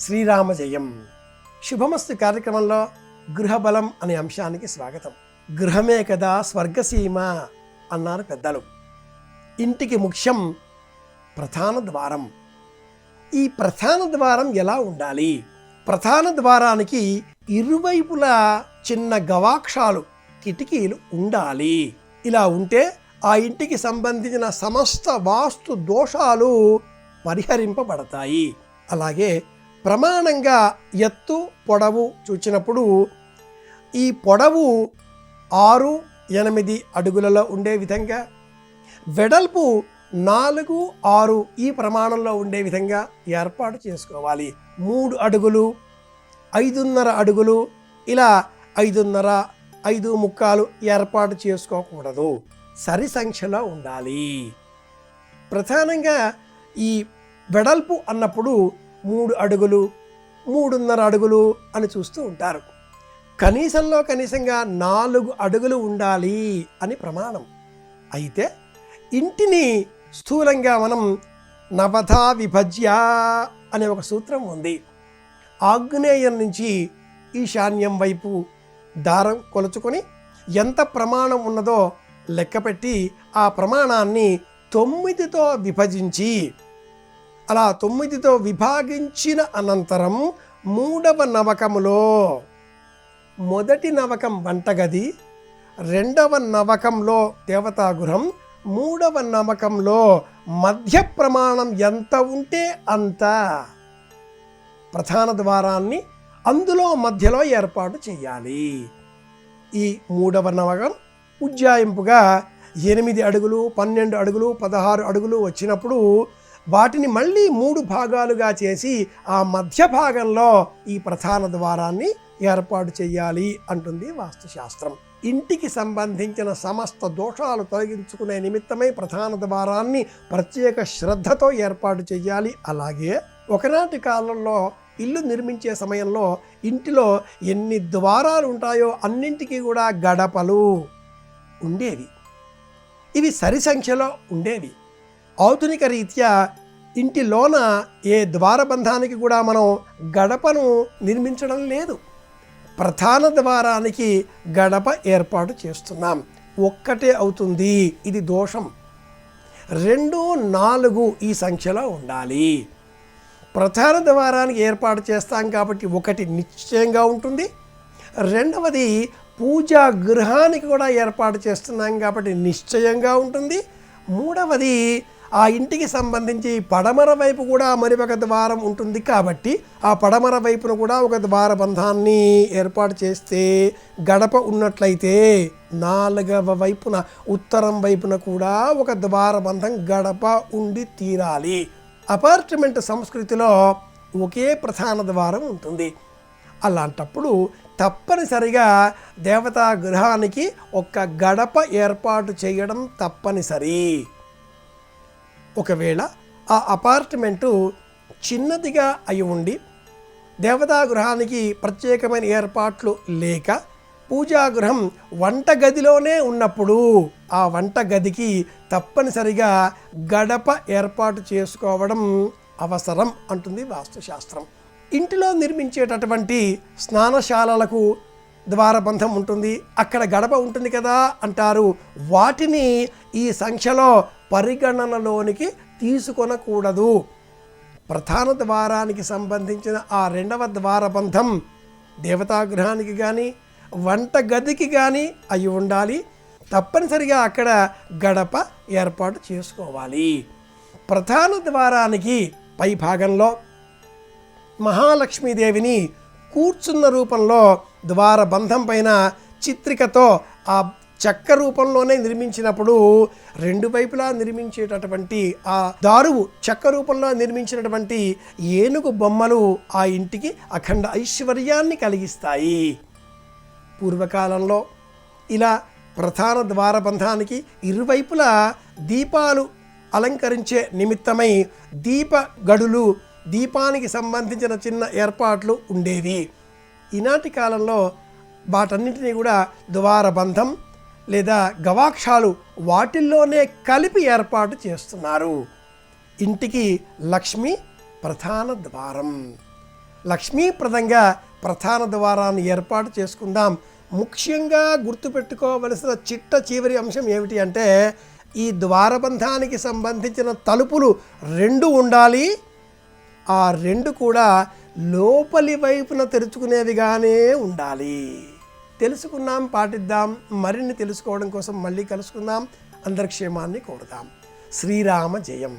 శ్రీరామ జయం. శుభమస్తు కార్యక్రమంలో గృహబలం అనే అంశానికి స్వాగతం. గృహమే కదా స్వర్గసీమ అన్నారు పెద్దలు. ఇంటికి ముఖ్యం ప్రధాన ద్వారం. ఈ ప్రధాన ద్వారం ఎలా ఉండాలి? ప్రధాన ద్వారానికి ఇరువైపులా చిన్న గవాక్షాలు, కిటికీలు ఉండాలి. ఇలా ఉంటే ఆ ఇంటికి సంబంధించిన సమస్త వాస్తు దోషాలు పరిహరింపబడతాయి. అలాగే ప్రమాణంగా ఎత్తు పొడవు చూచినప్పుడు ఈ పొడవు 6-8 అడుగులలో ఉండే విధంగా, వెడల్పు 4-6 ఈ ప్రమాణంలో ఉండే విధంగా ఏర్పాటు చేసుకోవాలి. 3 అడుగులు, 5.5 అడుగులు, ఇలా 5.5, 5.75 ఏర్పాటు చేసుకోకూడదు. సరి సంఖ్యలో ఉండాలి. ప్రధానంగా ఈ వెడల్పు అన్నప్పుడు 3 అడుగులు, 3.5 అడుగులు అని చూస్తూ ఉంటారు. కనీసంగా 4 అడుగులు ఉండాలి అని ప్రమాణం. అయితే ఇంటిని స్థూలంగా మనం నవధా విభజ్య అనే ఒక సూత్రం ఉంది. ఆగ్నేయం నుంచి ఈశాన్యం వైపు దారం కొలుచుకొని ఎంత ప్రమాణం ఉన్నదో లెక్కపెట్టి ఆ ప్రమాణాన్ని 9తో విభజించి, అలా 9తో విభాగించిన అనంతరం 3వ నవకములో, మొదటి నవకం వంటగది, 2వ నవకంలో దేవతాగృహం, 3వ నవకంలో మధ్య ప్రమాణం ఎంత ఉంటే అంత ప్రధాన ద్వారాన్ని అందులో మధ్యలో ఏర్పాటు చేయాలి. ఈ 3వ నవకం ఉజ్జాయింపుగా 8 అడుగులు, 12 అడుగులు, 16 అడుగులు వచ్చినప్పుడు వాటిని మళ్ళీ 3 భాగాలుగా చేసి ఆ మధ్య భాగంలో ఈ ప్రధాన ద్వారాన్ని ఏర్పాటు చేయాలి అంటుంది వాస్తుశాస్త్రం. ఇంటికి సంబంధించిన సమస్త దోషాలు తొలగించుకునే నిమిత్తమై ప్రధాన ద్వారాన్ని ప్రత్యేక శ్రద్ధతో ఏర్పాటు చేయాలి. అలాగే ఒకనాటి కాలంలో ఇల్లు నిర్మించే సమయంలో ఇంటిలో ఎన్ని ద్వారాలు ఉంటాయో అన్నింటికీ కూడా గడపలు ఉండేవి. ఇవి సరి సంఖ్యలో ఉండేవి. ఆధునిక రీత్యా ఇంటిలోన ఏ ద్వారబంధానికి కూడా మనం గడపను నిర్మించడం లేదు. ప్రధాన ద్వారానికి గడప ఏర్పాటు చేస్తున్నాం. ఒక్కటే అవుతుంది. ఇది దోషం. 2, 4 ఈ సంఖ్యలో ఉండాలి. ప్రధాన ద్వారానికి ఏర్పాటు చేస్తాం కాబట్టి 1 నిశ్చయంగా ఉంటుంది. 2వది పూజా గృహానికి కూడా ఏర్పాటు చేస్తున్నాం కాబట్టి నిశ్చయంగా ఉంటుంది. 3వది ఆ ఇంటికి సంబంధించి పడమర వైపు కూడా మరి ఒక ద్వారం ఉంటుంది కాబట్టి ఆ పడమర వైపున కూడా ఒక ద్వారబంధాన్ని ఏర్పాటు చేస్తే గడప ఉన్నట్లయితే 4వ వైపున ఉత్తరం వైపున కూడా ఒక ద్వారబంధం గడప ఉండి తీరాలి. అపార్ట్మెంట్ సంస్కృతిలో ఒకే ప్రధాన ద్వారం ఉంటుంది. అలాంటప్పుడు తప్పనిసరిగా దేవతా గృహానికి ఒక గడప ఏర్పాటు చేయడం తప్పనిసరి. ఒకవేళ ఆ అపార్ట్మెంటు చిన్నదిగా అయి ఉండి దేవతా గృహానికి ప్రత్యేకమైన ఏర్పాట్లు లేక పూజాగృహం వంటగదిలోనే ఉన్నప్పుడు ఆ వంటగదికి తప్పనిసరిగా గడప ఏర్పాటు చేసుకోవడం అవసరం అంటుంది వాస్తుశాస్త్రం. ఇంటిలో నిర్మించేటటువంటి స్నానశాలలకు ద్వారబంధం ఉంటుంది, అక్కడ గడప ఉంటుంది కదా అంటారు. వాటిని ఈ సంఖ్యలో పరిగణనలోనికి తీసుకొనకూడదు. ప్రధాన ద్వారానికి సంబంధించిన ఆ 2వ ద్వారబంధం దేవతాగృహానికి కానీ వంటగదికి కానీ అయి ఉండాలి. తప్పనిసరిగా అక్కడ గడప ఏర్పాటు చేసుకోవాలి. ప్రధాన ద్వారానికి పై భాగంలో మహాలక్ష్మీదేవిని కూర్చున్న రూపంలో ద్వారబంధం పైన చిత్రికతో ఆ చెక్క రూపంలోనే నిర్మించినప్పుడు 2 వైపులా నిర్మించేటటువంటి ఆ దారువు చెక్క రూపంలో నిర్మించినటువంటి ఏనుగు బొమ్మలు ఆ ఇంటికి అఖండ ఐశ్వర్యాన్ని కలిగిస్తాయి. పూర్వకాలంలో ఇలా ప్రధాన ద్వారబంధానికి ఇరువైపులా దీపాలు అలంకరించే నిమిత్తమై దీప గడులు, దీపానికి సంబంధించిన చిన్న ఏర్పాట్లు ఉండేవి. ఈనాటి కాలంలో వాటన్నింటినీ కూడా ద్వారబంధం లేదా గవాక్షాలు వాటిల్లోనే కలిపి ఏర్పాటు చేస్తున్నారు. ఇంటికి లక్ష్మి ప్రధాన ద్వారం. లక్ష్మీప్రదంగా ప్రధాన ద్వారాన్ని ఏర్పాటు చేసుకుందాం. ముఖ్యంగా గుర్తుపెట్టుకోవలసిన చిట్ట చివరి అంశం ఏమిటి అంటే ఈ ద్వారబంధానికి సంబంధించిన తలుపులు 2 ఉండాలి. ఆ 2 కూడా లోపలి వైపున తెరుచుకునేవిగానే ఉండాలి. తెలుసుకున్నాం, పాటిద్దాం. మరిన్ని తెలుసుకోవడం కోసం మళ్ళీ కలుసుకుందాం. అందరి క్షేమాన్ని కోరుదాం. శ్రీరామ జయం.